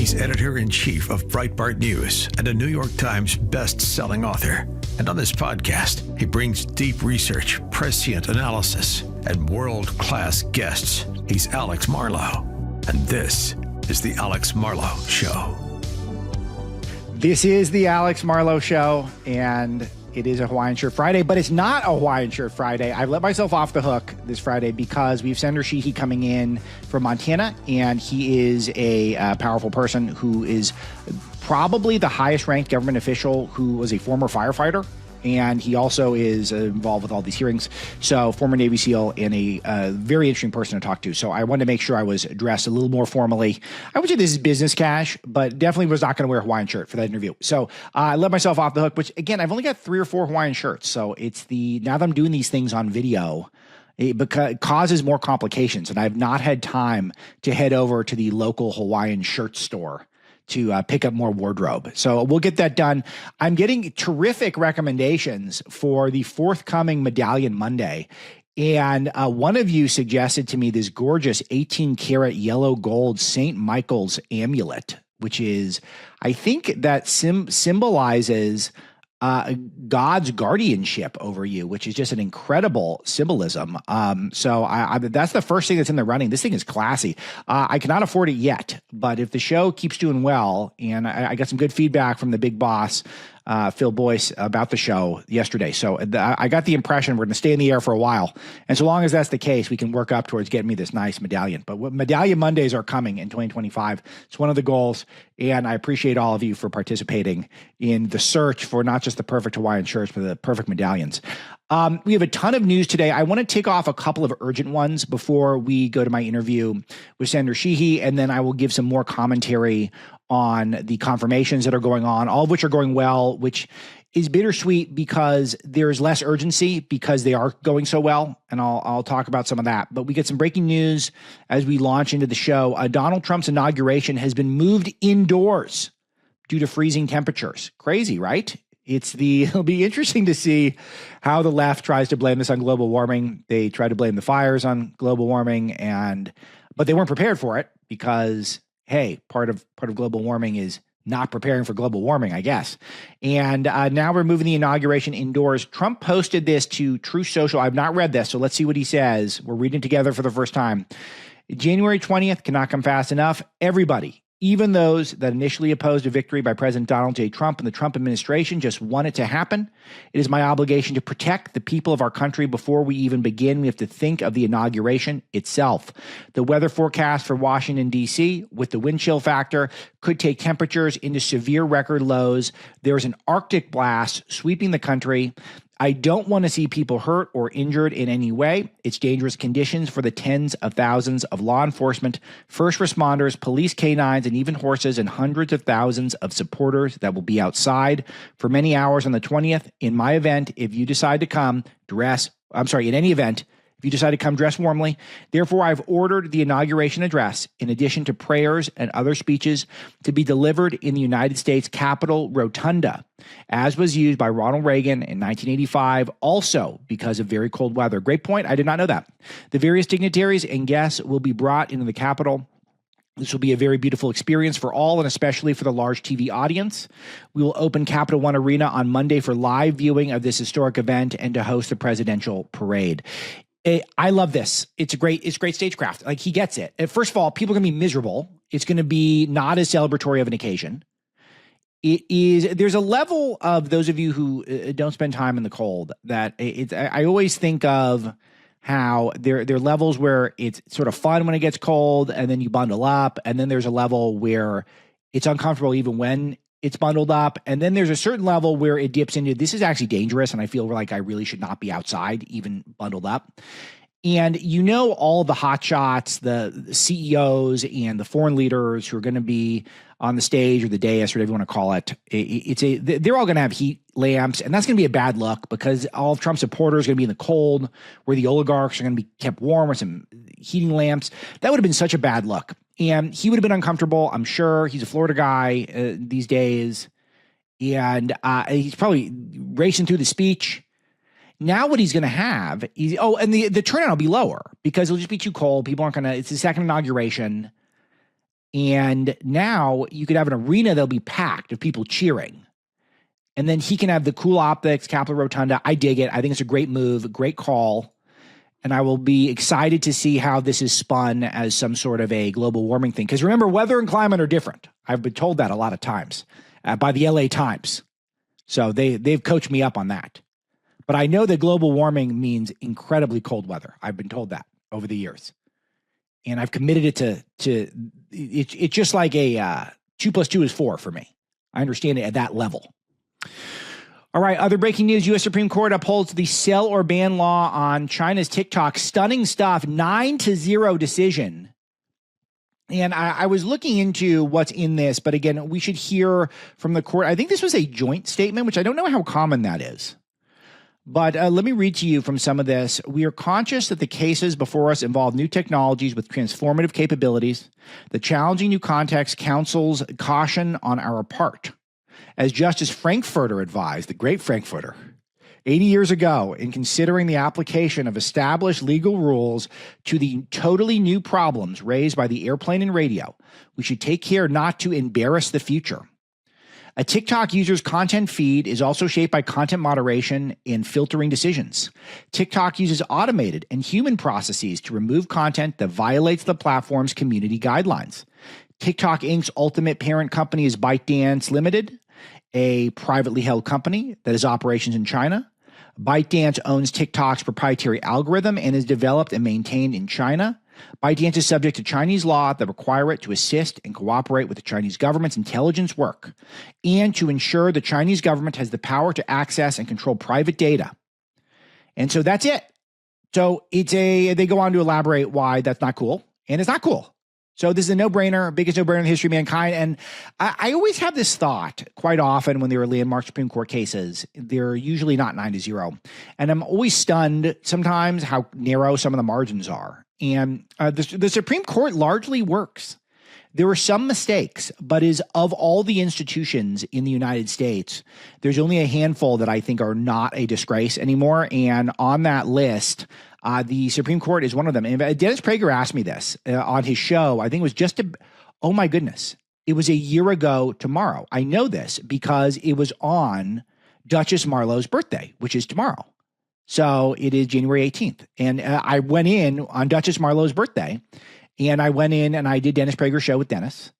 He's editor-in-chief of Breitbart News and a New York Times best-selling author. And on this podcast, he brings deep research, prescient analysis, and world-class guests. He's Alex Marlow, and this is The Alex Marlow Show. This is The Alex Marlow Show, and it is a Hawaiian Shirt Friday, but it's not a Hawaiian Shirt Friday. I've let myself off the hook this Friday because we have Senator Sheehy coming in from Montana, and he is a powerful person who is probably the highest-ranked government official who was a former firefighter. And he also is involved with all these hearings. So former Navy SEAL and a very interesting person to talk to. So I wanted to make sure I was dressed a little more formally. I would say this is business cash, but definitely was not going to wear a Hawaiian shirt for that interview. So I let myself off the hook, which again, I've only got 3 or 4 Hawaiian shirts. So it's now that I'm doing these things on video, it causes more complications. And I've not had time to head over to the local Hawaiian shirt store to pick up more wardrobe. So we'll get that done. I'm getting terrific recommendations for the forthcoming Medallion Monday. And one of you suggested to me this gorgeous 18-karat yellow gold St. Michael's amulet, which is, I think that symbolizes God's guardianship over you, which is just an incredible symbolism. So that's the first thing that's in the running. This thing is classy. I cannot afford it yet, but if the show keeps doing well, and I got some good feedback from the big boss, Phil Boyce, about the show yesterday. So I got the impression we're going to stay in the air for a while. And so long as that's the case, we can work up towards getting me this nice medallion. But Medallion Mondays are coming in 2025. It's one of the goals. And I appreciate all of you for participating in the search for not just the perfect Hawaiian shirts, but the perfect medallions. We have a ton of news today. I want to tick off a couple of urgent ones before we go to my interview with Senator Sheehy, and then I will give some more commentary on the confirmations that are going on, all of which are going well, which is bittersweet because there's less urgency because they are going so well. And I'll talk about some of that. But we get some breaking news as we launch into the show. Donald Trump's inauguration has been moved indoors due to freezing temperatures. Crazy, right? It'll be interesting to see how the left tries to blame this on global warming. They try to blame the fires on global warming, but they weren't prepared for it because, hey, part of global warming is not preparing for global warming, I guess. And now we're moving the inauguration indoors. Trump posted this to Truth Social. I've not read this, so let's see what he says. We're reading together for the first time. January 20th cannot come fast enough. Everybody, even those that initially opposed a victory by President Donald J. Trump and the Trump administration, just want it to happen. It is my obligation to protect the people of our country. Before we even begin, we have to think of the inauguration itself. The weather forecast for Washington, D.C., with the wind chill factor, could take temperatures into severe record lows. There's an Arctic blast sweeping the country. I don't want to see people hurt or injured in any way. It's dangerous conditions for the tens of thousands of law enforcement, first responders, police canines, and even horses, and hundreds of thousands of supporters that will be outside for many hours on the 20th. In my event, if you decide to come, in any event, if you decide to come, dress warmly. Therefore, I've ordered the inauguration address, in addition to prayers and other speeches, to be delivered in the United States Capitol Rotunda, as was used by Ronald Reagan in 1985, also because of very cold weather. Great point. I did not know that. The various dignitaries and guests will be brought into the Capitol. This will be a very beautiful experience for all, and especially for the large TV audience. We will open Capital One Arena on Monday for live viewing of this historic event and to host the presidential parade. I love this. It's great stagecraft. Like, he gets it. First of all, people are going to be miserable. It's going to be not as celebratory of an occasion. There's a level of those of you who don't spend time in the cold that I always think of how there are levels where it's sort of fun when it gets cold and then you bundle up. And then there's a level where it's uncomfortable even when it's bundled up. And then there's a certain level where it dips into, this is actually dangerous, and I feel like I really should not be outside, even bundled up. And all the hot shots, the CEOs and the foreign leaders who are going to be on the stage or the dais, or whatever you want to call it, they're all going to have heat lamps, and that's going to be a bad look because all of Trump's supporters are going to be in the cold, where the oligarchs are going to be kept warm with some heating lamps. That would have been such a bad look. And he would have been uncomfortable, I'm sure. He's a Florida guy these days. And he's probably racing through the speech. Now what he's going to have is, and the turnout will be lower because it'll just be too cold. People aren't going to, it's the second inauguration. And now you could have an arena that'll be packed of people cheering. And then he can have the cool optics, Capitol Rotunda. I dig it. I think it's a great move, a great call. And I will be excited to see how this is spun as some sort of a global warming thing. Because remember, weather and climate are different. I've been told that a lot of times by the LA Times. So they've coached me up on that. But I know that global warming means incredibly cold weather. I've been told that over the years. And I've committed it to it's just like a 2 + 2 is 4 for me. I understand it at that level. All right, other breaking news. U.S. Supreme Court upholds the sell or ban law on China's TikTok. Stunning stuff, 9-0 decision. And I was looking into what's in this, but again, we should hear from the court. I think this was a joint statement, which I don't know how common that is. But let me read to you from some of this. We are conscious that the cases before us involve new technologies with transformative capabilities. The challenging new context counsels caution on our part. As Justice Frankfurter advised, the great Frankfurter, 80 years ago, in considering the application of established legal rules to the totally new problems raised by the airplane and radio, we should take care not to embarrass the future. A TikTok user's content feed is also shaped by content moderation and filtering decisions. TikTok uses automated and human processes to remove content that violates the platform's community guidelines. TikTok Inc.'s ultimate parent company is ByteDance Limited, a privately held company that has operations in China. ByteDance owns TikTok's proprietary algorithm and is developed and maintained in China. ByteDance is subject to Chinese law that require it to assist and cooperate with the Chinese government's intelligence work and to ensure the Chinese government has the power to access and control private data. And so that's it. So they go on to elaborate why that's not cool, and it's not cool. So this is a no-brainer, biggest no-brainer in the history of mankind. And I always have this thought quite often when there are landmark Supreme Court cases. They're usually not 9-0. And I'm always stunned sometimes how narrow some of the margins are. And the Supreme Court largely works. There were some mistakes, but is of all the institutions in the United States, there's only a handful that I think are not a disgrace anymore. And on that list, the Supreme Court is one of them. And Dennis Prager asked me this on his show. I think it was oh my goodness, it was a year ago tomorrow. I know this because it was on Duchess Marlow's birthday, which is tomorrow. So it is January 18th. And I went in on Duchess Marlow's birthday, and I went in and I did Dennis Prager's show with Dennis,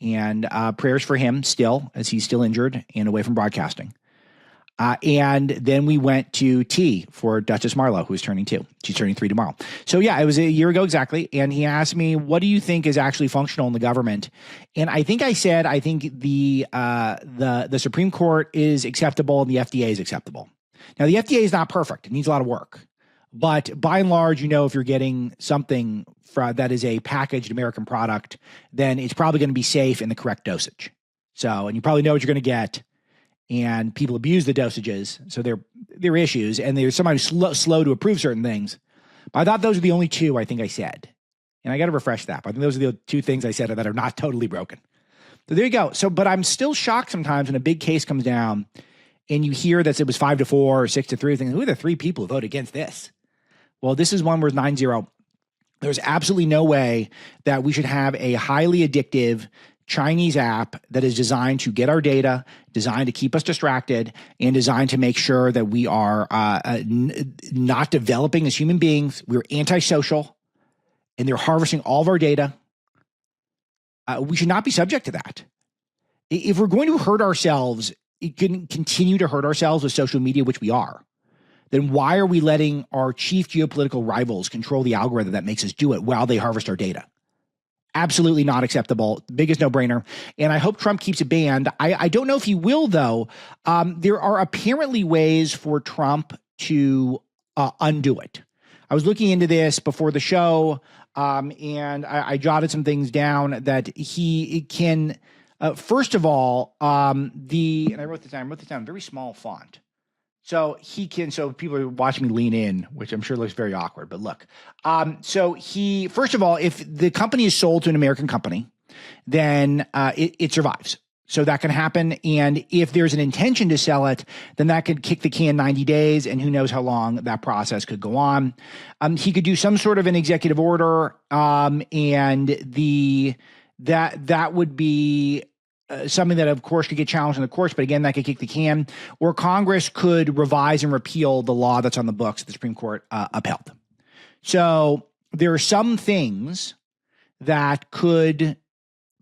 and prayers for him still, as he's still injured and away from broadcasting. And then we went to tea for Duchess Marlow, who's turning 2. She's turning 3 tomorrow. So yeah, it was a year ago exactly. And he asked me, what do you think is actually functional in the government? And I think I said, I think the Supreme Court is acceptable and the FDA is acceptable. Now, the FDA is not perfect. It needs a lot of work. But by and large, if you're getting something that is a packaged American product, then it's probably going to be safe in the correct dosage. So, and you probably know what you're going to get. And people abuse the dosages, so there are issues, and they're sometimes slow to approve certain things. But I thought those are the only two I think I said. And I got to refresh that. But I think those are the 2 things I said that are not totally broken. So there you go. So, but I'm still shocked sometimes when a big case comes down and you hear that it was 5-4 or 6-3, thinking, who are the 3 people who vote against this? Well, this is one where it's 9-0. There's absolutely no way that we should have a highly addictive Chinese app that is designed to get our data, designed to keep us distracted, and designed to make sure that we are not developing as human beings. We're antisocial, and they're harvesting all of our data. We should not be subject to that. If we're going to hurt ourselves, it can continue to hurt ourselves with social media, which we are. Then why are we letting our chief geopolitical rivals control the algorithm that makes us do it while they harvest our data? Absolutely not acceptable. Biggest no-brainer. And I hope Trump keeps it banned. I don't know if he will, though. There are apparently ways for Trump to undo it. I was looking into this before the show, and I jotted some things down that he can, first of all, and I wrote this down, very small font. So people are watching me lean in, which I'm sure looks very awkward, but look. First of all, if the company is sold to an American company, then it survives. So that can happen. And if there's an intention to sell it, then that could kick the can 90 days, and who knows how long that process could go on. He could do some sort of an executive order, and that would be something that, of course, could get challenged in the courts, but again, that could kick the can. Or Congress could revise and repeal the law that's on the books that the Supreme Court upheld. So there are some things that could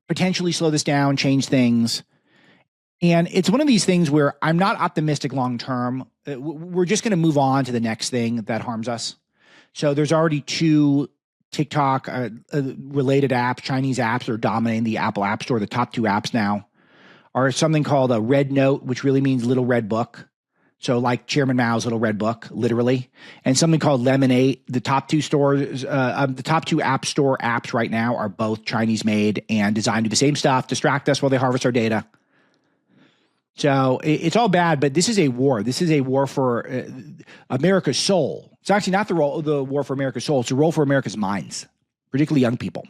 potentially slow this down, change things. And it's one of these things where I'm not optimistic long term. We're just going to move on to the next thing that harms us. So there's already 2 TikTok related apps, Chinese apps that are dominating the Apple App Store. The top 2 apps now are something called a Red Note, which really means little red book. So like Chairman Mao's little red book, literally, and something called Lemonade. The top 2 stores, the top 2 App Store apps right now are both Chinese made and designed to do the same stuff, distract us while they harvest our data. So it's all bad, but this is a war. This is a war for America's soul. It's actually not the war for America's soul. It's a war for America's minds, particularly young people.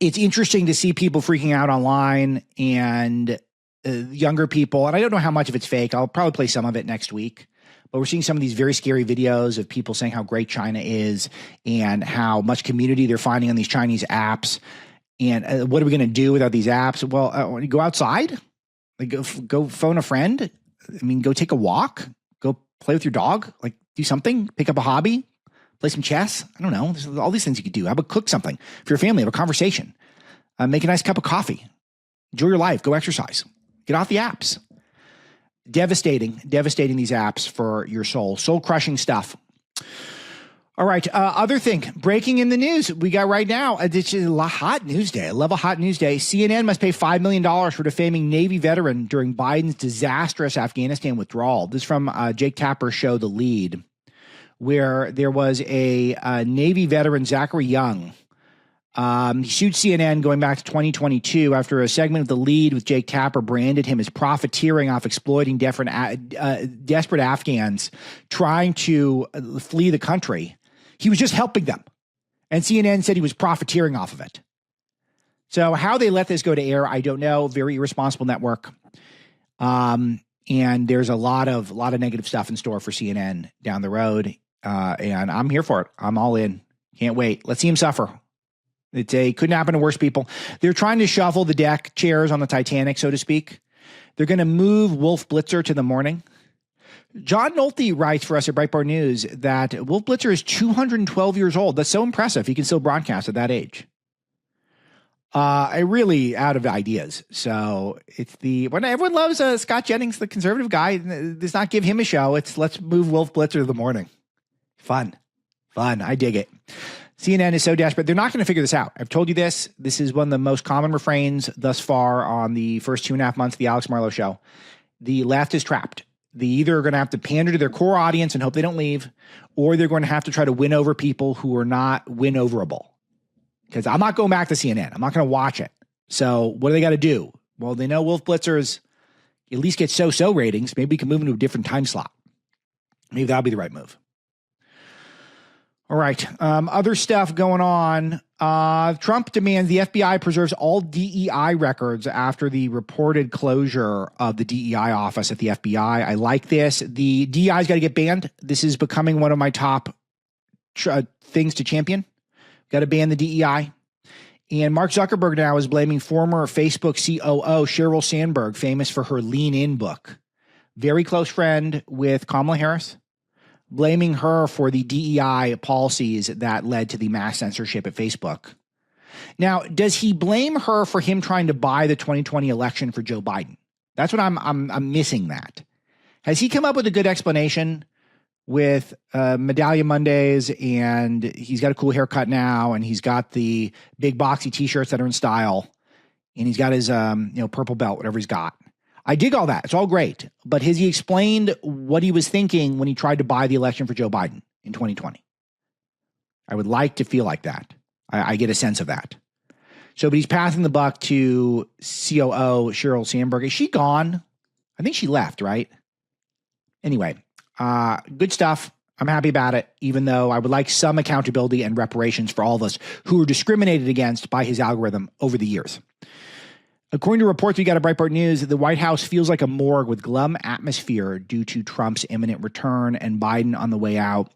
It's interesting to see people freaking out online and younger people. And I don't know how much of it's fake. I'll probably play some of it next week. But we're seeing some of these very scary videos of people saying how great China is and how much community they're finding on these Chinese apps. And what are we going to do without these apps? Well, go outside, like go phone a friend. I mean, go take a walk, go play with your dog, like do something, pick up a hobby, play some chess. I don't know. There's all these things you could do. How about cook something for your family, have a conversation, make a nice cup of coffee, enjoy your life, go exercise, get off the apps. Devastating these apps for your soul crushing stuff. All right. Other thing, breaking in the news we got right now. It's a hot news day. I love a hot news day. CNN must pay $5 million for defaming Navy veteran during Biden's disastrous Afghanistan withdrawal. This is from Jake Tapper's show, The Lead, where there was a Navy veteran, Zachary Young. He sued CNN going back to 2022 after a segment of The Lead with Jake Tapper branded him as profiteering off exploiting desperate Afghans trying to flee the country. He was just helping them. And CNN said he was profiteering off of it. So how they let this go to air, I don't know. Very irresponsible network. And there's a lot of negative stuff in store for CNN down the road. And I'm here for it. I'm all in. Can't wait. Let's see him suffer. Couldn't happen to worse people. They're trying to shuffle the deck chairs on the Titanic, so to speak. They're going to move Wolf Blitzer to the morning. John Nolte writes for us at Breitbart News that Wolf Blitzer is 212 years old. That's so impressive. He can still broadcast at that age. I really out of ideas. So it's when everyone loves Scott Jennings, the conservative guy. Does not give him a show. It's let's move Wolf Blitzer to the morning. Fun. I dig it. CNN is so desperate. They're not going to figure this out. I've told you this. This is one of the most common refrains thus far on the first 2.5 months of the Alex Marlow Show. The left is trapped. They either are going to have to pander to their core audience and hope they don't leave, or they're going to have to try to win over people who are not win-overable. Because I'm not going back to CNN. I'm not going to watch it. So what do they got to do? Well, they know Wolf Blitzer's at least get so-so ratings. Maybe we can move into a different time slot. Maybe that'll be the right move. All right. Other stuff going on. Trump demands the FBI preserves all DEI records after the reported closure of the DEI office at the FBI. I like this. The DEI's got to get banned. This is becoming one of my top things to champion. Got to ban the DEI. And Mark Zuckerberg now is blaming former Facebook COO Sheryl Sandberg, famous for her Lean In book. Very close friend with Kamala Harris. Blaming her for the DEI policies that led to the mass censorship at Facebook. Now, does he blame her for him trying to buy the 2020 election for Joe Biden? That's what I'm missing that. Has he come up with a good explanation with Medallia Mondays, and he's got a cool haircut now, and he's got the big boxy t-shirts that are in style, and he's got his purple belt, whatever he's got. I dig all that. It's all great. But has he explained what he was thinking when he tried to buy the election for Joe Biden in 2020? I would like to feel like that. I get a sense of that. So, but he's passing the buck to COO Sheryl Sandberg. Is she gone? I think she left, right? Anyway, good stuff. I'm happy about it, even though I would like some accountability and reparations for all of us who were discriminated against by his algorithm over the years. According to reports we got at Breitbart News, the White House feels like a morgue with glum atmosphere due to Trump's imminent return and Biden on the way out.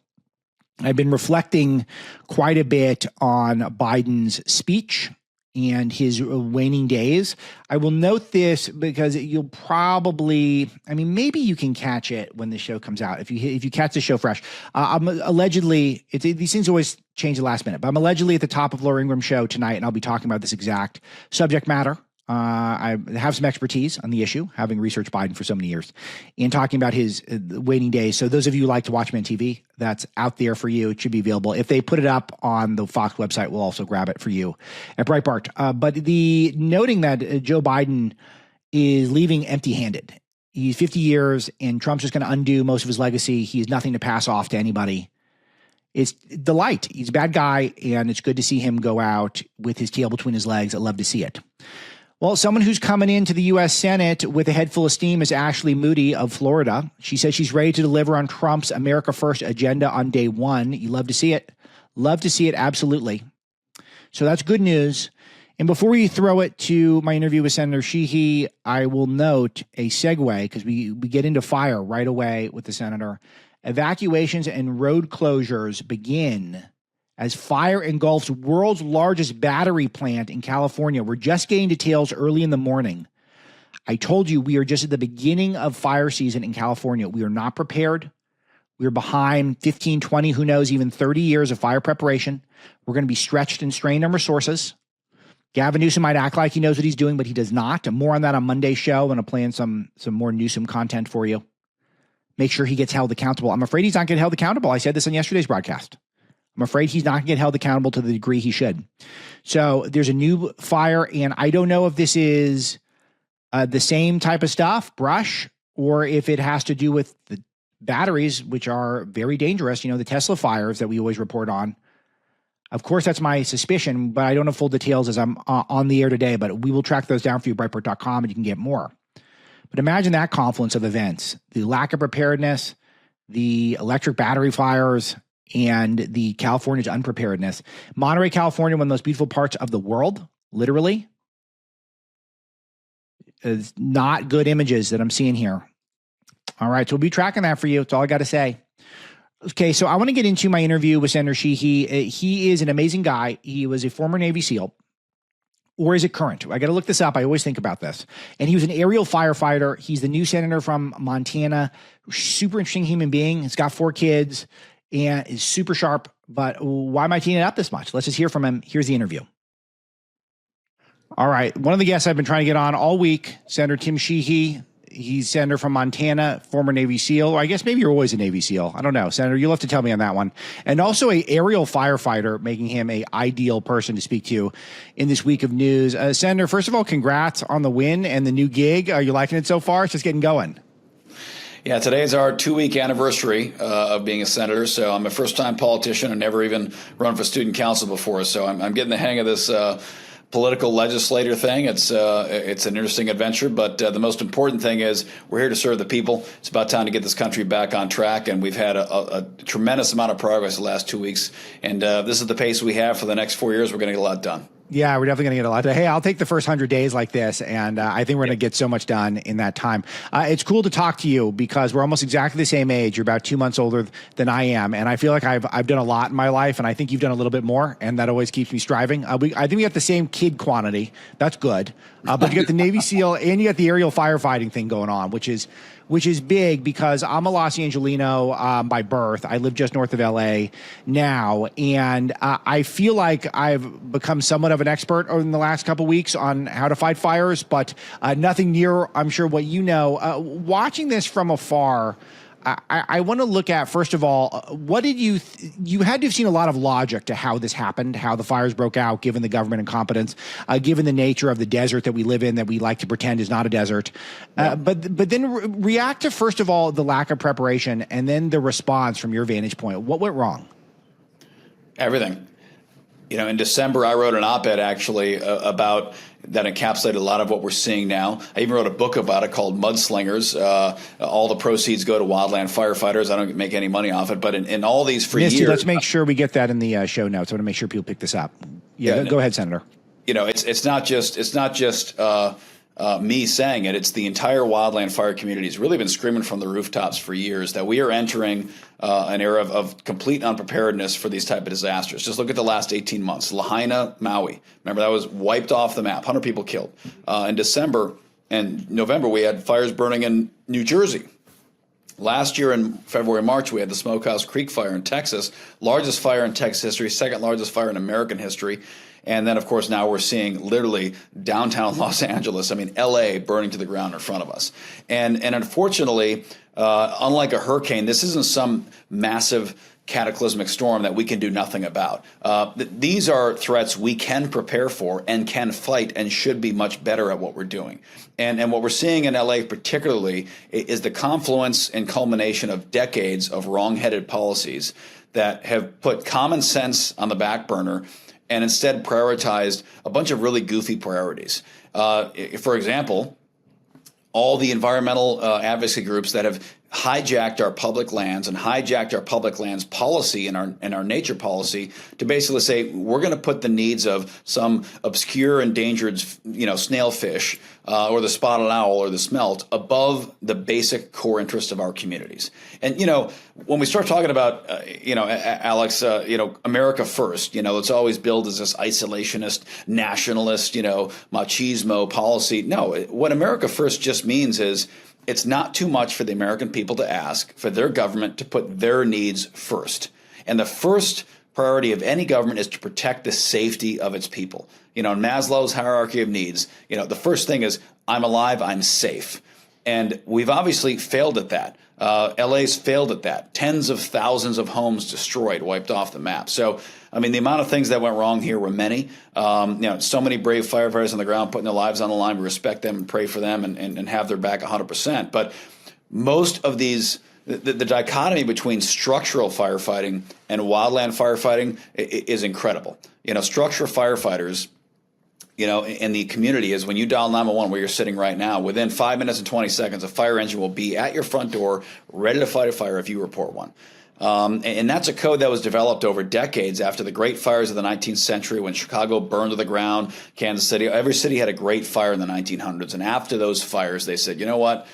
I've been reflecting quite a bit on Biden's speech and his waning days. I will note this because you'll probably, maybe you can catch it when the show comes out. If you catch the show fresh, I'm allegedly, these things always change the last minute, but I'm allegedly at the top of Laura Ingram's show tonight, and I'll be talking about this exact subject matter. I have some expertise on the issue, having researched Biden for so many years, and talking about his waning days. So those of you who like to watch him on TV, that's out there for you. It should be available. If they put it up on the Fox website, we'll also grab it for you at Breitbart. But the noting that Joe Biden is leaving empty-handed. He's 50 years, and Trump's just going to undo most of his legacy. He has nothing to pass off to anybody. It's delight. He's a bad guy, and it's good to see him go out with his tail between his legs. I love to see it. Well, someone who's coming into the U.S. Senate with a head full of steam is Ashley Moody of Florida. She says she's ready to deliver on Trump's America First agenda on day one. You love to see it. Love to see it, absolutely. So that's good news. And before we throw it to my interview with Senator Sheehy, I will note a segue, because we get into fire right away with the senator. Evacuations and road closures begin as fire engulfs world's largest battery plant in California. We're just getting details early in the morning. I told you we are just at the beginning of fire season in California. We are not prepared. We're behind 15, 20, who knows, even 30 years of fire preparation. We're going to be stretched and strained on resources. Gavin Newsom might act like he knows what he's doing, but he does not. More on that on Monday's show, and I'll play in some more Newsom content for you. Make sure he gets held accountable. I'm afraid he's not getting held accountable. I said this on yesterday's broadcast. I'm afraid he's not going to get held accountable to the degree he should. So there's a new fire, and I don't know if this is the same type of stuff, brush, or if it has to do with the batteries, which are very dangerous. The Tesla fires that we always report on. Of course, that's my suspicion, but I don't have full details as I'm on the air today, but we will track those down for you, Breitbart.com, and you can get more. But imagine that confluence of events, the lack of preparedness, the electric battery fires, and the California's unpreparedness. Monterey, California, one of the most beautiful parts of the world, literally. It's not good images that I'm seeing here. All right, so we'll be tracking that for you. That's all I got to say. Okay, so I want to get into my interview with Senator Sheehy. He is an amazing guy. He was a former Navy SEAL. Or is it current? I got to look this up. I always think about this. And he was an aerial firefighter. He's the new senator from Montana. Super interesting human being. He's got 4 kids. And is super sharp, but why am I teeing it up this much? Let's just hear from him. Here's the interview. All right. One of the guests I've been trying to get on all week, Senator Tim Sheehy. He's senator from Montana, former Navy SEAL. Or I guess maybe you're always a Navy SEAL. I don't know. Senator, you'll have to tell me on that one. And also a aerial firefighter, making him an ideal person to speak to in this week of news. Senator, first of all, congrats on the win and the new gig. Are you liking it so far? It's just getting going. Yeah, today is our 2-week anniversary of being a senator. So I'm a first-time politician and never even run for student council before. So I'm getting the hang of this political legislator thing. It's an interesting adventure, but the most important thing is we're here to serve the people. It's about time to get this country back on track, and we've had a tremendous amount of progress the last 2 weeks. And this is the pace we have for the next 4 years. We're going to get a lot done. Yeah, we're definitely going to get a lot. Hey, I'll take the first 100 days like this, and I think we're going to get so much done in that time. It's cool to talk to you because we're almost exactly the same age. You're about 2 months older than I am, and I feel like I've done a lot in my life, and I think you've done a little bit more, and that always keeps me striving. I think we got the same kid quantity. That's good. But you got the Navy SEAL and you got the aerial firefighting thing going on, which is big because I'm a Los Angelino by birth. I live just north of LA now, and I feel like I've become somewhat of an expert in the last couple weeks on how to fight fires, but nothing near, I'm sure, what you know. Watching this from afar, I want to look at, first of all, what did you had to have seen a lot of logic to how this happened, how the fires broke out, given the government incompetence, given the nature of the desert that we live in, that we like to pretend is not a desert. But then react to, first of all, the lack of preparation, and then the response from your vantage point. What went wrong? Everything. In December, I wrote an op-ed actually about that encapsulated a lot of what we're seeing now. I even wrote a book about it called Mudslingers. All the proceeds go to wildland firefighters. I don't make any money off it, but in all these for Misty, years. let's make sure we get that in the show notes. I want to make sure people pick this up. Yeah, go ahead, Senator. It's not just me saying it. It's the entire wildland fire community has really been screaming from the rooftops for years that we are entering an era of complete unpreparedness for these type of disasters. Just look at the last 18 months. Lahaina, Maui. Remember, that was wiped off the map, 100 people killed. In December and November, we had fires burning in New Jersey. Last year in February, March, we had the Smokehouse Creek fire in Texas, largest fire in Texas history, second largest fire in American history. And then, of course, now we're seeing literally downtown Los Angeles, L.A. burning to the ground in front of us. And unfortunately, unlike a hurricane, this isn't some massive cataclysmic storm that we can do nothing about. These are threats we can prepare for and can fight and should be much better at what we're doing. And what we're seeing in LA particularly is the confluence and culmination of decades of wrong-headed policies that have put common sense on the back burner and instead prioritized a bunch of really goofy priorities. For example, all the environmental advocacy groups that have hijacked our public lands and hijacked our public lands policy and our nature policy to basically say we're going to put the needs of some obscure endangered snailfish or the spotted owl or the smelt above the basic core interests of our communities. And when we start talking about Alex, America first, it's always billed as this isolationist, nationalist, machismo policy. No, what America first just means is it's not too much for the American people to ask for their government to put their needs first. And the first priority of any government is to protect the safety of its people. In Maslow's hierarchy of needs, the first thing is I'm alive, I'm safe. And we've obviously failed at that. LA's failed at that. Tens of thousands of homes destroyed, wiped off the map. So, the amount of things that went wrong here were many. So many brave firefighters on the ground putting their lives on the line. We respect them and pray for them and have their back 100%. But most of these, the dichotomy between structural firefighting and wildland firefighting is incredible. Structural firefighters, in the community is when you dial 911 where you're sitting right now, within 5 minutes and 20 seconds, a fire engine will be at your front door ready to fight a fire if you report one. And that's a code that was developed over decades after the great fires of the 19th century when Chicago burned to the ground, Kansas City. Every city had a great fire in the 1900s. And after those fires, they said, you know what?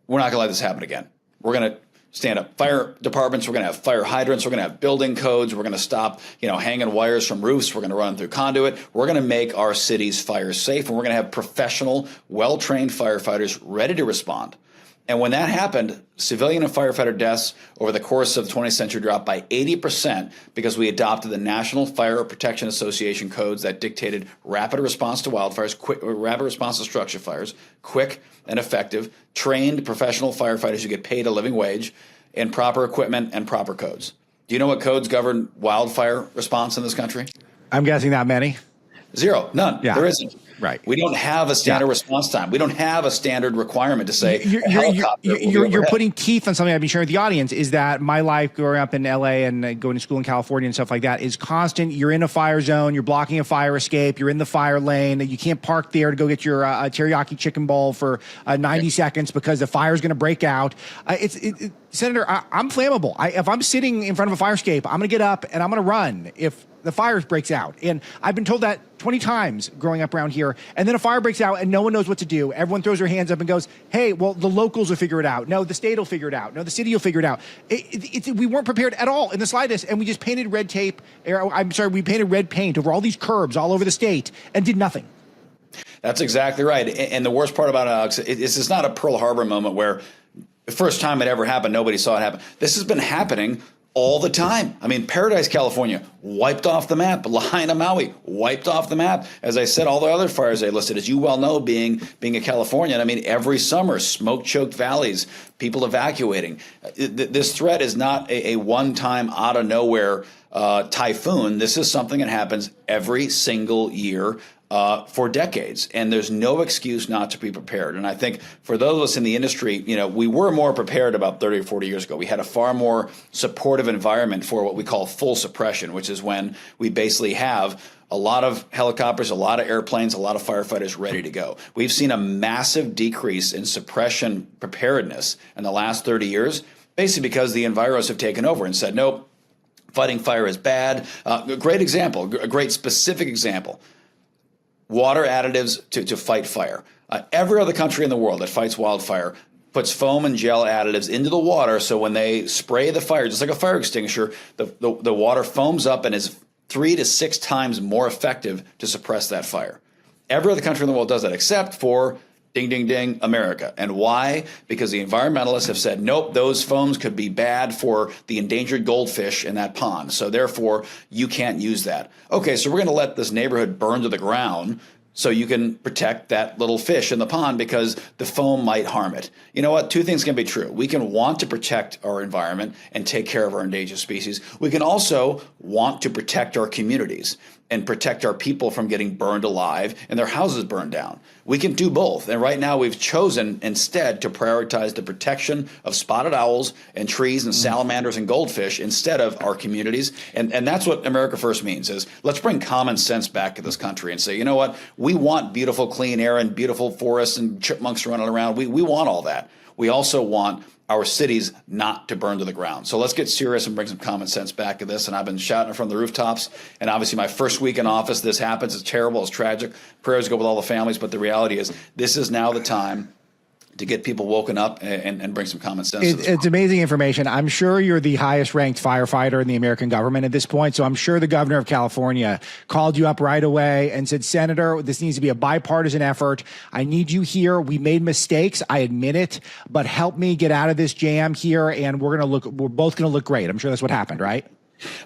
We're not going to let this happen again. We're going to stand up fire departments. We're going to have fire hydrants. We're going to have building codes. We're going to stop, hanging wires from roofs. We're going to run them through conduit. We're going to make our cities fire safe. And we're going to have professional, well-trained firefighters ready to respond. And when that happened, civilian and firefighter deaths over the course of the 20th century dropped by 80% because we adopted the National Fire Protection Association codes that dictated rapid response to wildfires, rapid response to structure fires, quick and effective, trained professional firefighters who get paid a living wage, and proper equipment and proper codes. Do you know what codes govern wildfire response in this country? I'm guessing not many. Zero. None. Yeah. There isn't. Right. We don't have a standard response time. We don't have a standard requirement to say you're putting teeth on something I've been sharing with the audience is that my life growing up in LA and going to school in California and stuff like that is constant. You're in a fire zone. You're blocking a fire escape. You're in the fire lane. You can't park there to go get your teriyaki chicken bowl for 90 seconds because the fire's going to break out. Senator, I'm flammable. If I'm sitting in front of a fire escape, I'm going to get up and I'm going to run if the fire breaks out. And I've been told that 20 times growing up around here. And then a fire breaks out and no one knows what to do. Everyone throws their hands up and goes, hey, well, the locals will figure it out. No, the state will figure it out. No, the city will figure it out. We weren't prepared at all in the slightest. And we just painted we painted red paint over all these curbs all over the state and did nothing. That's exactly right. And the worst part about it, Alex, it's not a Pearl Harbor moment where the first time it ever happened, nobody saw it happen. This has been happening all the time. Paradise, California, wiped off the map. Lahaina, Maui, wiped off the map. As I said, all the other fires I listed, as you well know, being a Californian, every summer, smoke-choked valleys, people evacuating. This threat is not a one-time, out-of-nowhere typhoon. This is something that happens every single year for decades, and there's no excuse not to be prepared. And I think for those of us in the industry, we were more prepared about 30 or 40 years ago. We had a far more supportive environment for what we call full suppression, which is when we basically have a lot of helicopters, a lot of airplanes, a lot of firefighters ready to go. We've seen a massive decrease in suppression preparedness in the last 30 years, basically because the enviros have taken over and said, nope, fighting fire is bad. A great example, a great specific example. Water additives to fight fire. Every other country in the world that fights wildfire puts foam and gel additives into the water, so when they spray the fire, just like a fire extinguisher, the water foams up and is 3 to 6 times more effective to suppress that fire. Every other country in the world does that, except for ding, ding, ding, America. And why? Because the environmentalists have said, nope, those foams could be bad for the endangered goldfish in that pond. So therefore, you can't use that. Okay, so we're going to let this neighborhood burn to the ground so you can protect that little fish in the pond because the foam might harm it. You know what? 2 things can be true. We can want to protect our environment and take care of our endangered species. We can also want to protect our communities and protect our people from getting burned alive and their houses burned down. We can do both. And right now we've chosen instead to prioritize the protection of spotted owls and trees and salamanders and goldfish instead of our communities. And that's what America First means, is let's bring common sense back to this country and say, you know what? We want beautiful, clean air and beautiful forests and chipmunks running around. We want all that. We also want our cities not to burn to the ground. So let's get serious and bring some common sense back to this. And I've been shouting it from the rooftops. And obviously my first week in office, this happens. It's terrible. It's tragic. Prayers go with all the families. But the reality is this is now the time to get people woken up and bring some common sense to this. It's amazing information. I'm sure you're the highest ranked firefighter in the American government at this point. So I'm sure the governor of California called you up right away and said, Senator, this needs to be a bipartisan effort. I need you here. We made mistakes. I admit it, but help me get out of this jam here. And we're both going to look great. I'm sure that's what happened, right?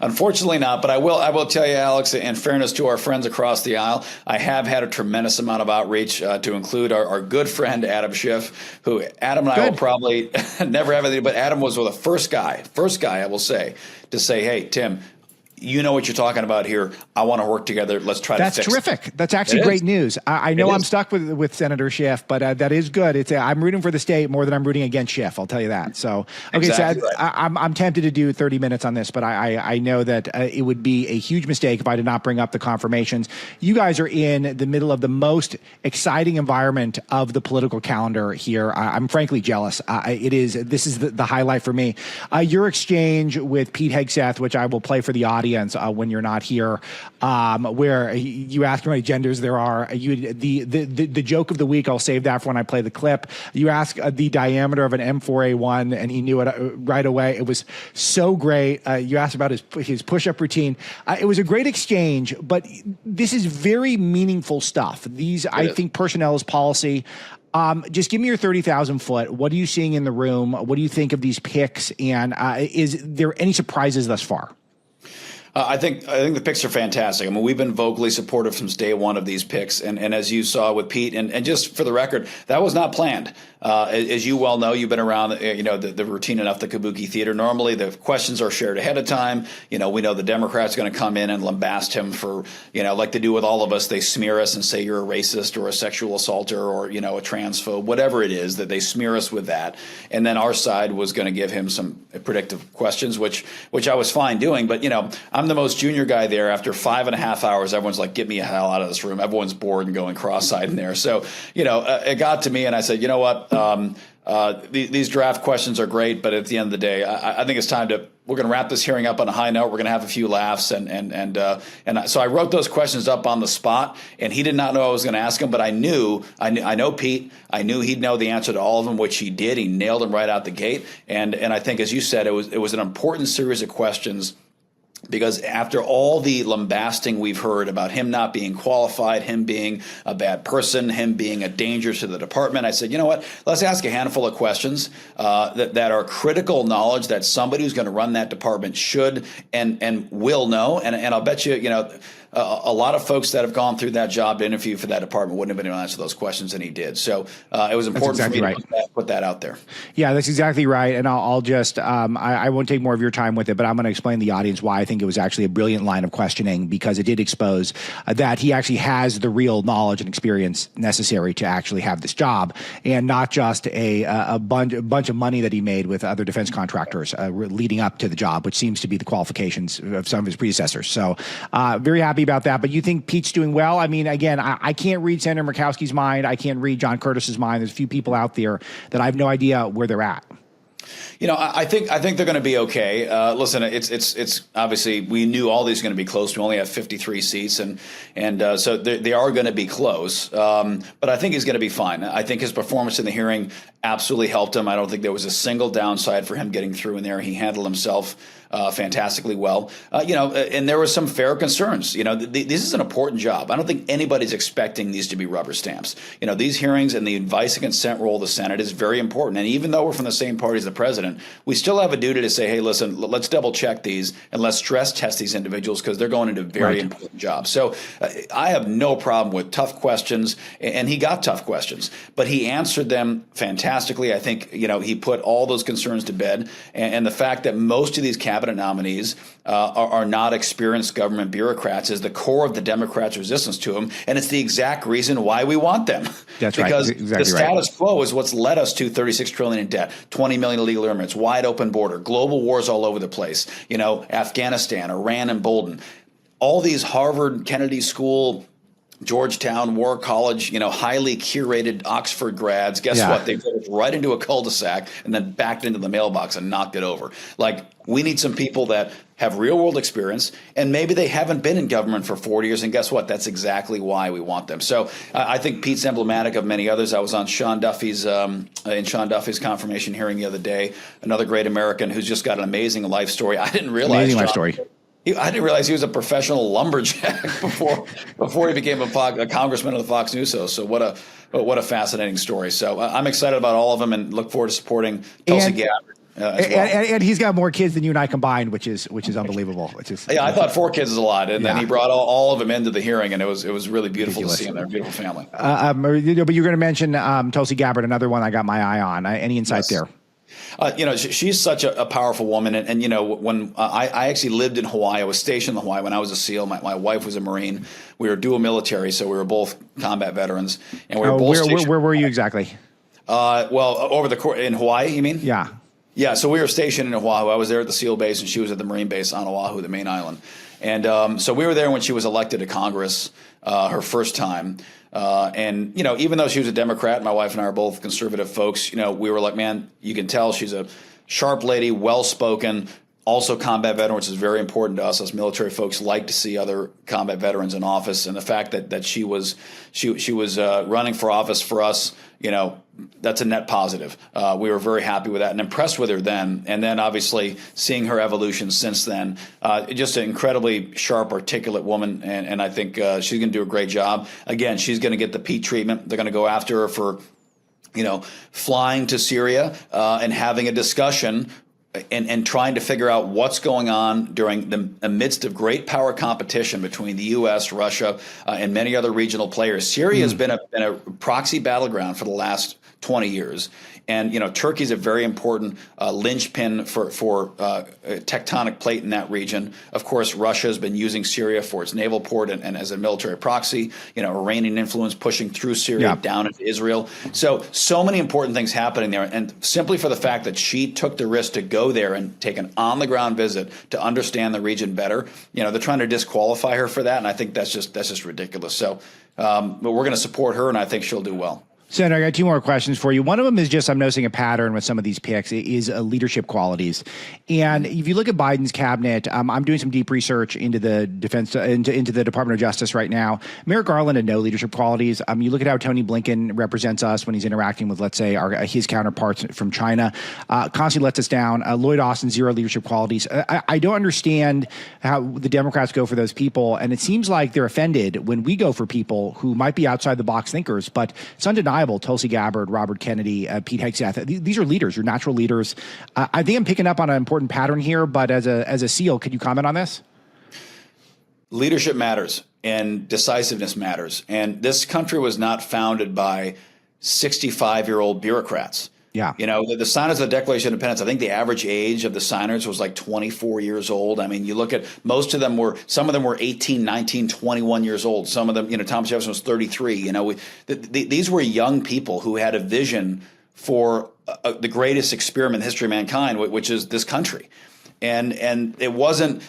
Unfortunately not, but I will tell you, Alex, in fairness to our friends across the aisle, I have had a tremendous amount of outreach to include our good friend Adam Schiff, who Adam and I will probably never have anything, but Adam was the first guy I will say to say, hey, Tim, you know what you're talking about here. I want to work together. Let's try to fix it. That's terrific. That's actually great news. I know I'm stuck with Senator Schiff, but that is good. I'm rooting for the state more than I'm rooting against Schiff. I'll tell you that. So, okay, exactly right. I'm tempted to do 30 minutes on this, but I know that it would be a huge mistake if I did not bring up the confirmations. You guys are in the middle of the most exciting environment of the political calendar here. I'm frankly jealous. This is the highlight for me. Your exchange with Pete Hegseth, which I will play for the audience when you're not here, where you asked how many genders there are. The joke of the week, I'll save that for when I play the clip. You ask the diameter of an M4A1, and he knew it right away. It was so great. You asked about his push-up routine. It was a great exchange, but this is very meaningful stuff. I think personnel is policy. Just give me your 30,000 foot. What are you seeing in the room? What do you think of these picks? And is there any surprises thus far? I think the picks are fantastic. I mean, we've been vocally supportive since day one of these picks. And as you saw with Pete, and just for the record, that was not planned. As you well know, you've been around, the routine enough, the Kabuki theater. Normally the questions are shared ahead of time. We know the Democrats are going to come in and lambast him for, like they do with all of us. They smear us and say you're a racist or a sexual assaulter or, a transphobe, whatever it is, that they smear us with that. And then our side was going to give him some predictive questions, which I was fine doing. But, I'm the most junior guy there. After 5.5 hours, everyone's like, get me the hell out of this room. Everyone's bored and going cross-eyed in there. So, it got to me and I said, you know what? These draft questions are great, but at the end of the day, I think it's time we're going to wrap this hearing up on a high note. We're going to have a few laughs. So I wrote those questions up on the spot, and he did not know I was going to ask him, but I know Pete. I knew he'd know the answer to all of them, which he did. He nailed them right out the gate. And I think, as you said, it was an important series of questions, because after all the lambasting we've heard about him not being qualified, him being a bad person, him being a danger to the department, I said, you know what, let's ask a handful of questions that are critical knowledge that somebody who's going to run that department should and will know. And I'll bet you, a lot of folks that have gone through that job interview for that department wouldn't have been able to answer those questions, and he did. So it was important for me to put that out there. Yeah, that's exactly right. And I'll just I won't take more of your time with it, but I'm going to explain to the audience why I think it was actually a brilliant line of questioning, because it did expose that he actually has the real knowledge and experience necessary to actually have this job, and not just a bunch of money that he made with other defense contractors leading up to the job, which seems to be the qualifications of some of his predecessors. So very happy about that. But you think Pete's doing well? I mean, again, I can't read Senator Murkowski's mind. I can't read John Curtis's mind. There's a few people out there that I have no idea where they're at. I think they're going to be okay. Listen, it's obviously we knew all these are going to be close. We only have 53 seats, and so they are going to be close. But I think he's going to be fine. I think his performance in the hearing absolutely helped him. I don't think there was a single downside for him getting through in there. He handled himself fantastically well. And there were some fair concerns. This is an important job. I don't think anybody's expecting these to be rubber stamps. These hearings and the advice and consent role of the Senate is very important. And even though we're from the same party as the president, we still have a duty to say, hey, listen, let's double check these and let's stress test these individuals because they're going into very important jobs. So I have no problem with tough questions, and he got tough questions, but he answered them fantastically. I think, he put all those concerns to bed, and the fact that most of these cabinet nominees are not experienced government bureaucrats is the core of the Democrats' resistance to him, and it's the exact reason why we want them. That's because right. Exactly the status quo is what's led us to $36 trillion in debt, 20 million illegal immigrants, wide open border, global wars all over the place. Afghanistan, Iran emboldened, all these Harvard, Kennedy School, Georgetown, War College, highly curated Oxford grads. Guess what? They put it right into a cul-de-sac and then backed into the mailbox and knocked it over. We need some people that have real world experience, and maybe they haven't been in government for 40 years. And guess what? That's exactly why we want them. So I think Pete's emblematic of many others. I was on Sean Duffy's confirmation hearing the other day. Another great American who's just got an amazing life story. I didn't realize. Amazing life story. I didn't realize he was a professional lumberjack before he became a congressman of the Fox News host. So what a fascinating story. So I'm excited about all of them and look forward to supporting Tulsi Gabbard. And he's got more kids than you and I combined, which is unbelievable. I thought 4 kids is a lot, and then he brought all of them into the hearing, and it was really beautiful to see them. They're a beautiful family. But you're going to mention Tulsi Gabbard, another one I got my eye on. Any insight there? She's such a powerful woman. And when I actually lived in Hawaii, I was stationed in Hawaii when I was a SEAL. My wife was a Marine. We were dual military, so we were both combat veterans. And we were both stationed. Where were you exactly? In Hawaii, you mean? Yeah. Yeah, so we were stationed in Oahu. I was there at the SEAL base, and she was at the Marine base on Oahu, the main island. And so we were there when she was elected to Congress her first time. And even though she was a Democrat, my wife and I are both conservative folks, we were like, man, you can tell she's a sharp lady, well-spoken, also combat veteran, which is very important to us. As military folks like to see other combat veterans in office. And the fact that she was running for office for us, that's a net positive. We were very happy with that and impressed with her then. And then obviously seeing her evolution since then, just an incredibly sharp, articulate woman. And I think she's going to do a great job. Again, she's going to get the Pete treatment. They're going to go after her for, flying to Syria and having a discussion and trying to figure out what's going on during the amidst of great power competition between the U.S., Russia, and many other regional players. Syria has been a proxy battleground for the last 20 years. And, Turkey's a very important linchpin for tectonic plate in that region. Of course, Russia has been using Syria for its naval port and as a military proxy, Iranian influence pushing through Syria down into Israel. So many important things happening there. And simply for the fact that she took the risk to go there and take an on-the-ground visit to understand the region better, they're trying to disqualify her for that. And I think that's just ridiculous. So but we're going to support her, and I think she'll do well. Senator, I got 2 more questions for you. One of them is just I'm noticing a pattern with some of these picks is leadership qualities. And if you look at Biden's cabinet, I'm doing some deep research into the defense, into the Department of Justice right now. Merrick Garland had no leadership qualities. You look at how Tony Blinken represents us when he's interacting with, let's say, his counterparts from China. Constantly lets us down. Lloyd Austin, 0 leadership qualities. I don't understand how the Democrats go for those people. And it seems like they're offended when we go for people who might be outside the box thinkers, but it's undeniable. Tulsi Gabbard, Robert Kennedy, Pete Hegseth. These are leaders. You're natural leaders. I think I'm picking up on an important pattern here, but as a SEAL, could you comment on this? Leadership matters and decisiveness matters. And this country was not founded by 65-year-old bureaucrats. Yeah. The signers of the Declaration of Independence, I think the average age of the signers was like 24 years old. I mean, you look at some of them were 18, 19, 21 years old. Some of them, Thomas Jefferson was 33. These were young people who had a vision for the greatest experiment in the history of mankind, which is this country. And it wasn't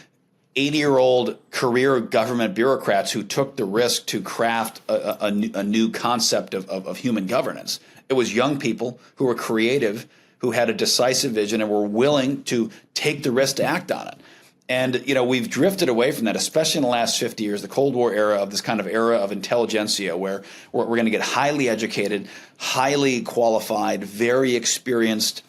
80-year-old career government bureaucrats who took the risk to craft a new concept of human governance. It was young people who were creative, who had a decisive vision and were willing to take the risk to act on it. And, we've drifted away from that, especially in the last 50 years, the Cold War era of this kind of era of intelligentsia, where we're going to get highly educated, highly qualified, very experienced,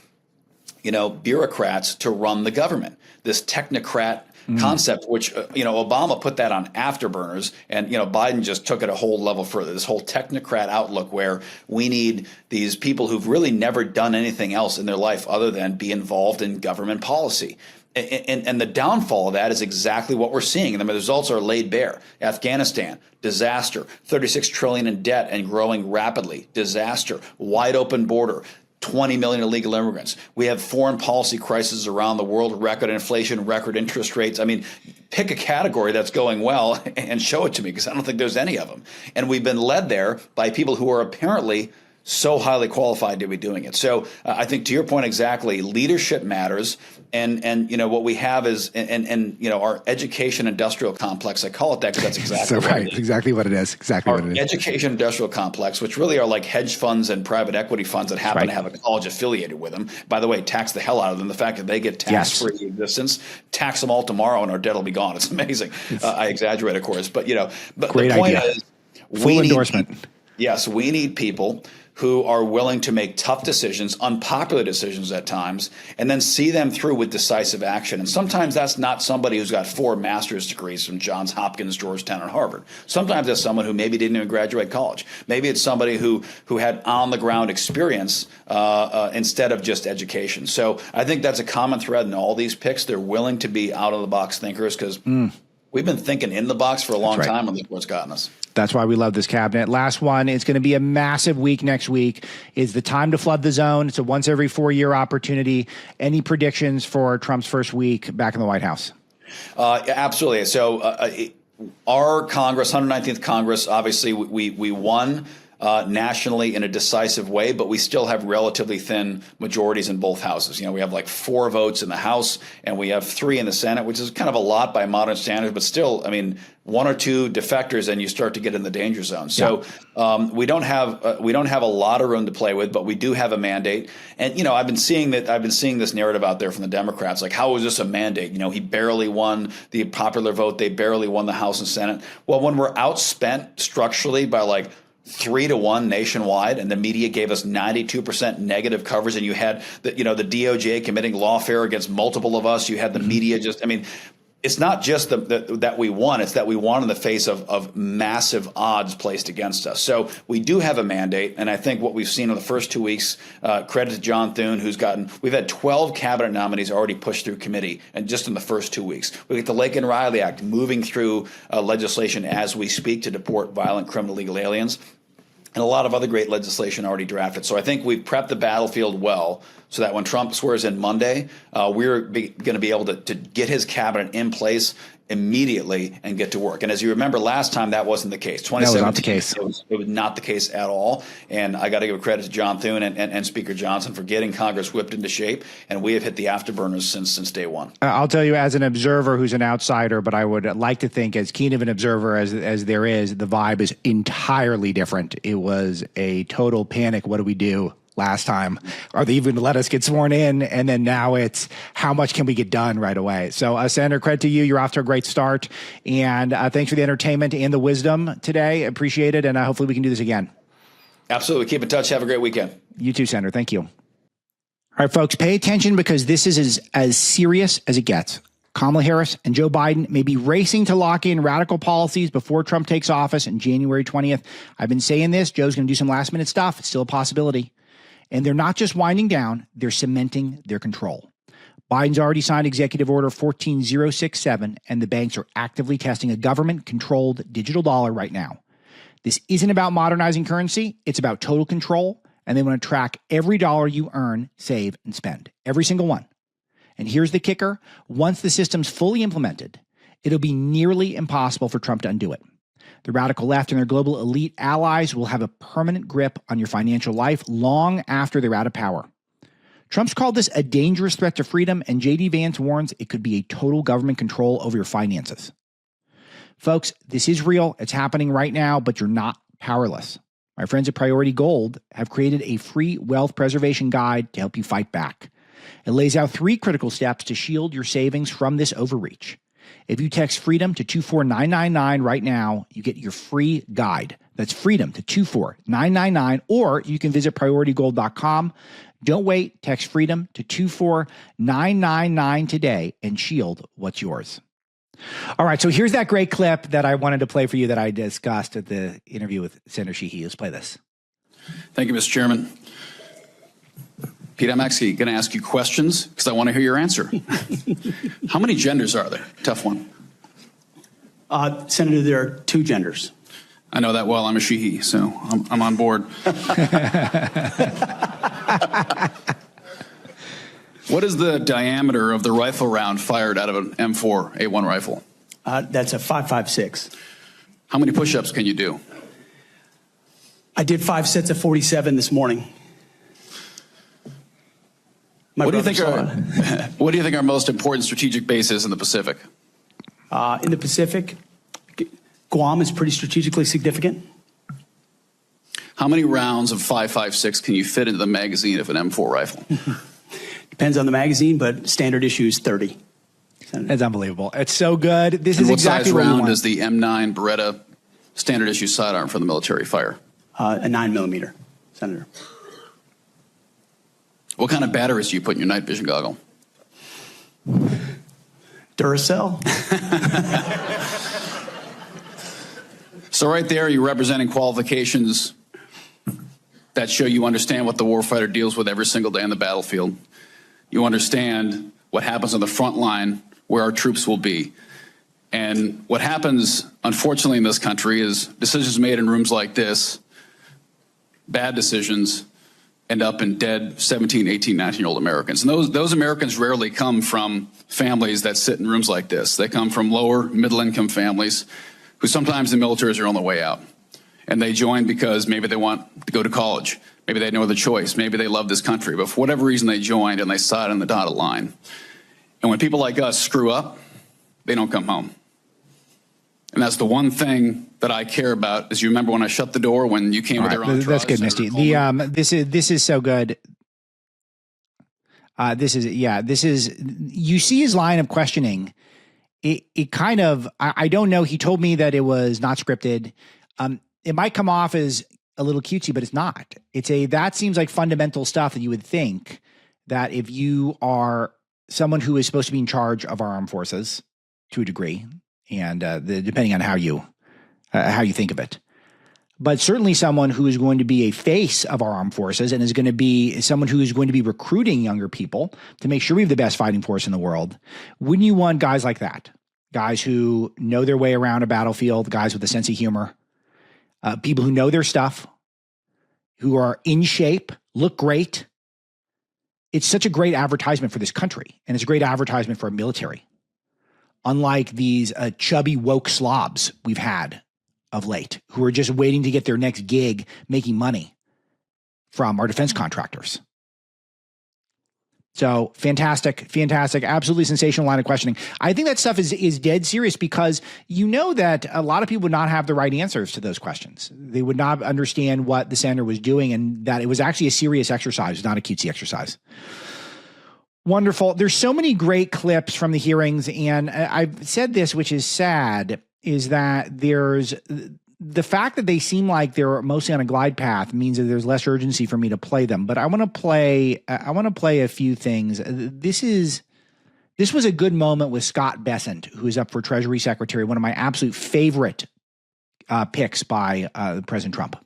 bureaucrats to run the government. This technocrat concept, which, Obama put that on afterburners, and, Biden just took it a whole level further. This whole technocrat outlook where we need these people who've really never done anything else in their life other than be involved in government policy. And the downfall of that is exactly what we're seeing. And the results are laid bare. Afghanistan, disaster, 36 trillion in debt and growing rapidly, disaster, wide open border, 20 million illegal immigrants. We have foreign policy crises around the world, record inflation, record interest rates. I mean, pick a category that's going well and show it to me, because I don't think there's any of them. And we've been led there by people who are apparently so highly qualified to be doing it. So I think, to your point exactly, leadership matters. And what we have is our education industrial complex. I call it that because that's exactly what it is. Exactly what it is. Exactly what it is. Education industrial complex, which really are like hedge funds and private equity funds that happen to have a college affiliated with them. By the way, tax the hell out of them. The fact that they get tax-free existence, tax them all tomorrow and our debt will be gone. It's amazing. I exaggerate, of course, but but great the point idea. is, full endorsement. Yes, we need people who are willing to make tough decisions, unpopular decisions at times, and then see them through with decisive action. And sometimes that's not somebody who's got 4 master's degrees from Johns Hopkins, Georgetown, and Harvard. Sometimes that's someone who maybe didn't even graduate college. Maybe it's somebody who had on-the-ground experience instead of just education. So I think that's a common thread in all these picks. They're willing to be out-of-the-box thinkers, because we've been thinking in the box for a long time, and look what's gotten us. That's why we love this cabinet. Last one. It's going to be a massive week next week. Is the time to flood the zone. It's a once every 4-year opportunity. Any predictions for Trump's first week back in the White House? Absolutely. So our Congress, 119th Congress, obviously we won nationally in a decisive way, but we still have relatively thin majorities in both houses. We have like 4 votes in the House and we have 3 in the Senate, which is kind of a lot by modern standards, but still, 1 or 2 defectors and you start to get in the danger zone. So we don't have a lot of room to play with, but we do have a mandate. And I've been seeing this narrative out there from the Democrats, like, how is this a mandate? He barely won the popular vote. They barely won the House and Senate. Well, when we're outspent structurally by like 3-1 nationwide, and the media gave us 92% negative coverage, and you had the DOJ committing lawfare against multiple of us. You had the media it's not just that we won, it's that we won in the face of massive odds placed against us. So we do have a mandate, and I think what we've seen in the first 2 weeks, credit to John Thune, we've had 12 cabinet nominees already pushed through committee, and just in the first 2 weeks. We get the Lake and Riley Act moving through legislation as we speak to deport violent criminal illegal aliens, and a lot of other great legislation already drafted. So I think we've prepped the battlefield well, so that when Trump swears in Monday, we're going to be able to get his cabinet in place immediately and get to work. And as you remember, last time that wasn't the case. 2017, that was not the case. It was not the case at all. And I got to give credit to John Thune and Speaker Johnson for getting Congress whipped into shape. And we have hit the afterburners since day one. I'll tell you, as an observer who's an outsider, but I would like to think as keen of an observer as there is, the vibe is entirely different. It was a total panic. What do we do? Last time, are they even let us get sworn in? And then now it's how much can we get done right away? So, Senator, credit to you. You're off to a great start. And thanks for the entertainment and the wisdom today. Appreciate it. And hopefully we can do this again. Absolutely. Keep in touch. Have a great weekend. You too, Senator. Thank you. All right, folks, pay attention, because this is as serious as it gets. Kamala Harris and Joe Biden may be racing to lock in radical policies before Trump takes office on January 20th. I've been saying this. Joe's going to do some last minute stuff. It's still a possibility. And they're not just winding down, they're cementing their control. Biden's already signed Executive Order 14067, and the banks are actively testing a government-controlled digital dollar right now. This isn't about modernizing currency, it's about total control, and they want to track every dollar you earn, save, and spend. Every single one. And here's the kicker. Once the system's fully implemented, it'll be nearly impossible for Trump to undo it. The radical left and their global elite allies will have a permanent grip on your financial life long after they're out of power. Trump's called this a dangerous threat to freedom, and J.D. Vance warns it could be a total government control over your finances. Folks, this is real. It's happening right now, but you're not powerless. My friends at Priority Gold have created a free wealth preservation guide to help you fight back. It lays out 3 critical steps to shield your savings from this overreach. If you text FREEDOM to 24999 right now, you get your free guide. That's FREEDOM to 24999, or you can visit PriorityGold.com. Don't wait. Text FREEDOM to 24999 today and shield what's yours. All right, so here's that great clip that I wanted to play for you that I discussed at the interview with Senator Sheehy. Let's play this. Thank you, Mr. Chairman. Pete, I'm actually going to ask you questions because I want to hear your answer. How many genders are there? Tough one. Senator, there are 2 genders. I know that well. I'm a Sheehy, so I'm on board. What is the diameter of the rifle round fired out of an M4A1 rifle? That's a 5.56. How many push-ups can you do? I did 5 sets of 47 this morning. What do you think are most important strategic bases in the Pacific? In the Pacific, Guam is pretty strategically significant. How many rounds of 5.56 can you fit into the magazine of an M4 rifle? Depends on the magazine, but standard issue is 30. That's unbelievable. It's so good. This is what exactly size what we round want. is the M9 Beretta standard issue sidearm for the military fire? A 9mm, Senator. What kind of batteries do you put in your night vision goggle? Duracell. So right there, you're representing qualifications that show you understand what the warfighter deals with every single day on the battlefield. You understand what happens on the front line where our troops will be. And what happens, unfortunately, in this country is decisions made in rooms like this, bad decisions, end up in dead 17, 18, 19-year-old Americans. And those Americans rarely come from families that sit in rooms like this. They come from lower, middle-income families who sometimes the militaries are on the way out. And they join because maybe they want to go to college. Maybe they have no other choice. Maybe they love this country. But for whatever reason, they joined and they sat on the dotted line. And when people like us screw up, they don't come home. And that's the one thing that I care about. As you remember when I shut the door when you came with your entourage. That's good, Misty. This is so good. This is you see his line of questioning. It kind of, I don't know. He told me that it was not scripted. It might come off as a little cutesy, but it's not. That seems like fundamental stuff that you would think that if you are someone who is supposed to be in charge of our armed forces to a degree, and depending on how you think of it, but certainly someone who is going to be a face of our armed forces and is going to be someone who is going to be recruiting younger people to make sure we have the best fighting force in the world. Wouldn't you want guys like that? Guys who know their way around a battlefield, guys with a sense of humor, people who know their stuff, who are in shape, look great. It's such a great advertisement for this country, and it's a great advertisement for our military. Unlike these chubby woke slobs we've had of late, who are just waiting to get their next gig making money from our defense contractors. So fantastic, absolutely sensational line of questioning. I think that stuff is dead serious because you know that a lot of people would not have the right answers to those questions. They would not understand what the senator was doing and that it was actually a serious exercise, not a cutesy exercise. Wonderful. There's so many great clips from the hearings, and I've said this, which is sad, is that there's the fact that they seem like they're mostly on a glide path means that there's less urgency for me to play them. But I want to play a few things. This was a good moment with Scott Bessent, who is up for Treasury Secretary, one of my absolute favorite picks by President Trump.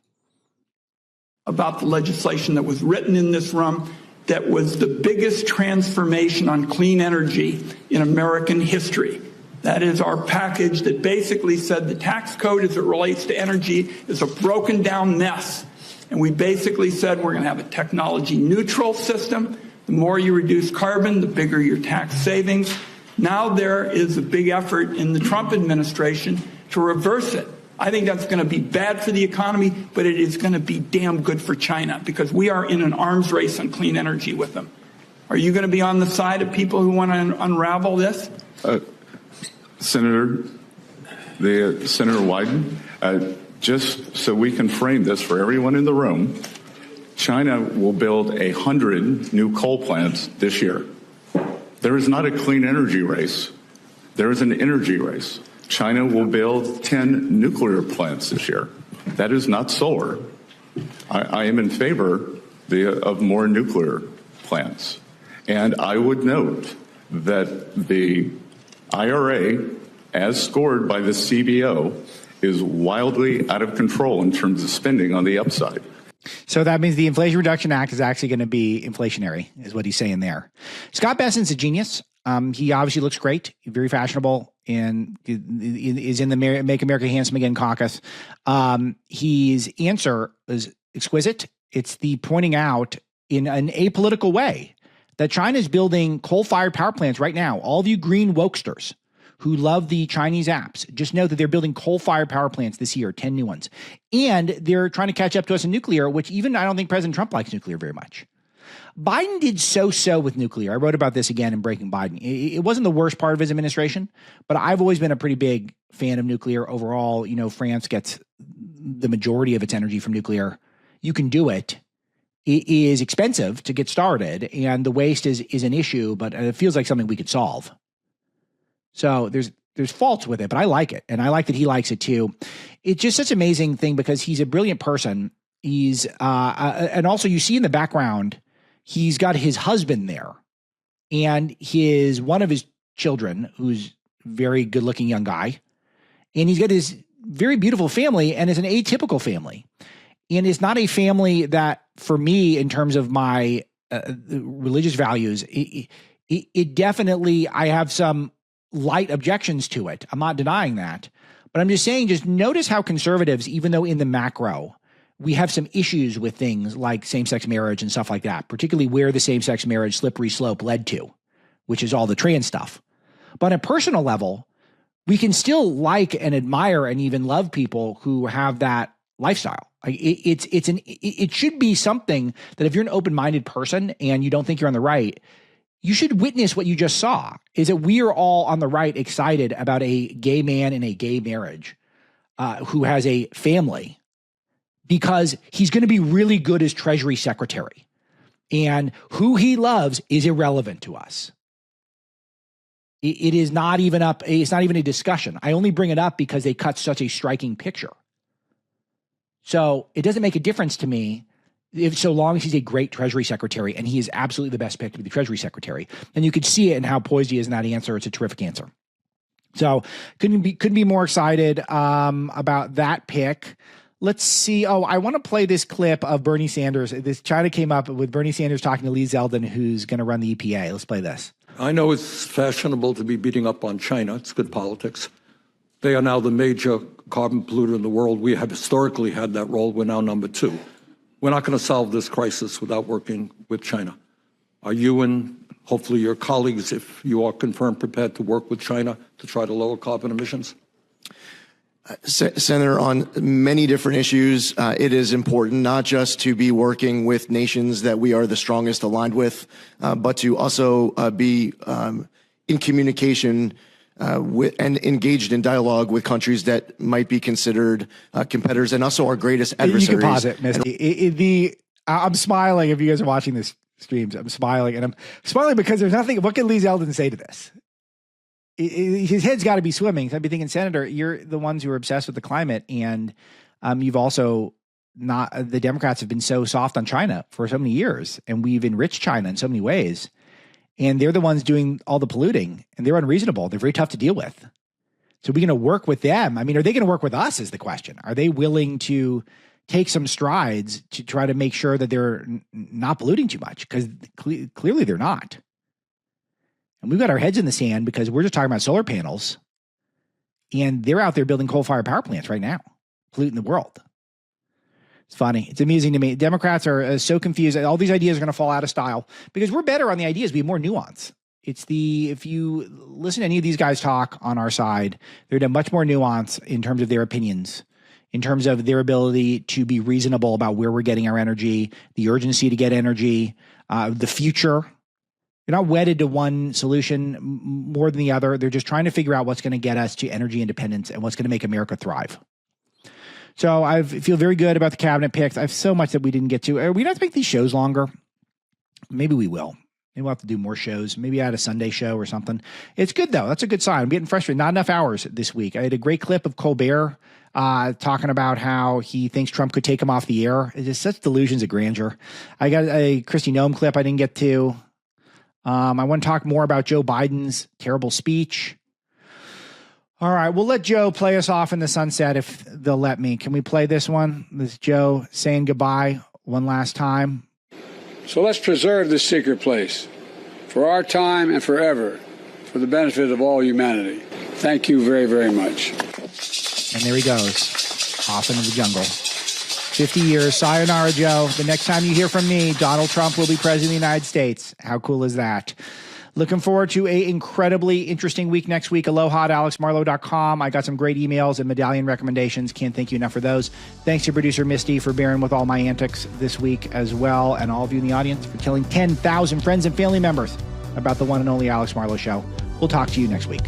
About the legislation that was written in this room that was the biggest transformation on clean energy in American history. That is our package that basically said the tax code as it relates to energy is a broken down mess. And we basically said we're going to have a technology neutral system. The more you reduce carbon, the bigger your tax savings. Now there is a big effort in the Trump administration to reverse it. I think that's going to be bad for the economy, but it is going to be damn good for China because we are in an arms race on clean energy with them. Are you going to be on the side of people who want to unravel this? Senator Wyden, just so we can frame this for everyone in the room, China will build 100 new coal plants this year. There is not a clean energy race. There is an energy race. China will build 10 nuclear plants this year. That is not solar. I am in favor of more nuclear plants. And I would note that the IRA, as scored by the CBO, is wildly out of control in terms of spending on the upside. So that means the Inflation Reduction Act is actually going to be inflationary, is what he's saying there. Scott Besant's a genius. He obviously looks great, very fashionable, and is in the Make America Handsome Again caucus. His answer is exquisite. It's the pointing out in an apolitical way that China is building coal-fired power plants right now. All of you green wokesters who love the Chinese apps, just know that they're building coal-fired power plants this year, 10 new ones. And they're trying to catch up to us in nuclear, which even I don't think President Trump likes nuclear very much. Biden did so-so with nuclear. I wrote about this again in Breaking Biden. It wasn't the worst part of his administration, but I've always been a pretty big fan of nuclear overall. You know, France gets the majority of its energy from nuclear. You can do it. It is expensive to get started, and the waste is an issue, but it feels like something we could solve. So there's faults with it, but I like it, and I like that he likes it too. It's just such an amazing thing because he's a brilliant person. He's and also you see in the background, he's got his husband there, and one of his children, who's a very good-looking young guy, and he's got his very beautiful family, and it's an atypical family, and it's not a family that, for me, in terms of my religious values, it definitely, I have some light objections to it. I'm not denying that, but I'm just saying, just notice how conservatives, even though in the macro, we have some issues with things like same-sex marriage and stuff like that, particularly where the same-sex marriage slippery slope led to, which is all the trans stuff. But on a personal level, we can still like and admire and even love people who have that lifestyle. Like it should be something that if you're an open-minded person and you don't think you're on the right, you should witness what you just saw, is that we are all on the right excited about a gay man in a gay marriage who has a family, because he's going to be really good as Treasury Secretary. And who he loves is irrelevant to us. It is not even up. It's not even a discussion. I only bring it up because they cut such a striking picture. So it doesn't make a difference to me so long as he's a great Treasury Secretary, and he is absolutely the best pick to be the Treasury Secretary. And you could see it in how poised he is in that answer. It's a terrific answer. So couldn't be more excited about that pick. Let's see. Oh, I want to play this clip of Bernie Sanders. This China came up with Bernie Sanders talking to Lee Zeldin, who's going to run the EPA. Let's play this. I know it's fashionable to be beating up on China. It's good politics. They are now the major carbon polluter in the world. We have historically had that role. We're now number 2. We're not going to solve this crisis without working with China. Are you and hopefully your colleagues, if you are confirmed, prepared to work with China to try to lower carbon emissions? Senator, on many different issues, it is important not just to be working with nations that we are the strongest aligned with, but to also be in communication and engaged in dialogue with countries that might be considered competitors and also our greatest adversaries. You can pause it, Misty. I'm smiling if you guys are watching this streams. I'm smiling, and I'm smiling because there's nothing. What can Lee Zeldin say to this? His head's got to be swimming. So I'd be thinking, Senator, you're the ones who are obsessed with the climate, and you've also not. The Democrats have been so soft on China for so many years, and we've enriched China in so many ways. And they're the ones doing all the polluting, and they're unreasonable. They're very tough to deal with. So are we going to work with them? I mean, are they going to work with us is the question. Are they willing to take some strides to try to make sure that they're not polluting too much? Because clearly they're not. And we've got our heads in the sand because we're just talking about solar panels, and they're out there building coal-fired power plants right now, polluting the world. It's funny. It's amusing to me. Democrats are so confused. All these ideas are going to fall out of style because we're better on the ideas. We have more nuance. If you listen to any of these guys talk on our side, they're to much more nuance in terms of their opinions, in terms of their ability to be reasonable about where we're getting our energy, the urgency to get energy, the future. They're not wedded to one solution more than the other. They're just trying to figure out what's going to get us to energy independence and what's going to make America thrive. So I feel very good about the cabinet picks. I have so much that we didn't get to. Are we going to have to make these shows longer? Maybe we will. Maybe we'll have to do more shows. Maybe add a Sunday show or something. It's good, though. That's a good sign. I'm getting frustrated. Not enough hours this week. I had a great clip of Colbert talking about how he thinks Trump could take him off the air. It's just such delusions of grandeur. I got a Kristi Noem clip I didn't get to. I want to talk more about Joe Biden's terrible speech. All right, we'll let Joe play us off in the sunset if they'll let me. Can we play this one? This is Joe saying goodbye one last time. So let's preserve this secret place for our time and forever, for the benefit of all humanity. Thank you very, very much. And there he goes, off into the jungle. 50 years. Sayonara, Joe. The next time you hear from me, Donald Trump will be president of the United States. How cool is that? Looking forward to a incredibly interesting week next week. Aloha at alexmarlow.com. I got some great emails and medallion recommendations. Can't thank you enough for those. Thanks to producer Misty for bearing with all my antics this week as well, and all of you in the audience for killing 10,000 friends and family members about the one and only Alex Marlow Show. We'll talk to you next week.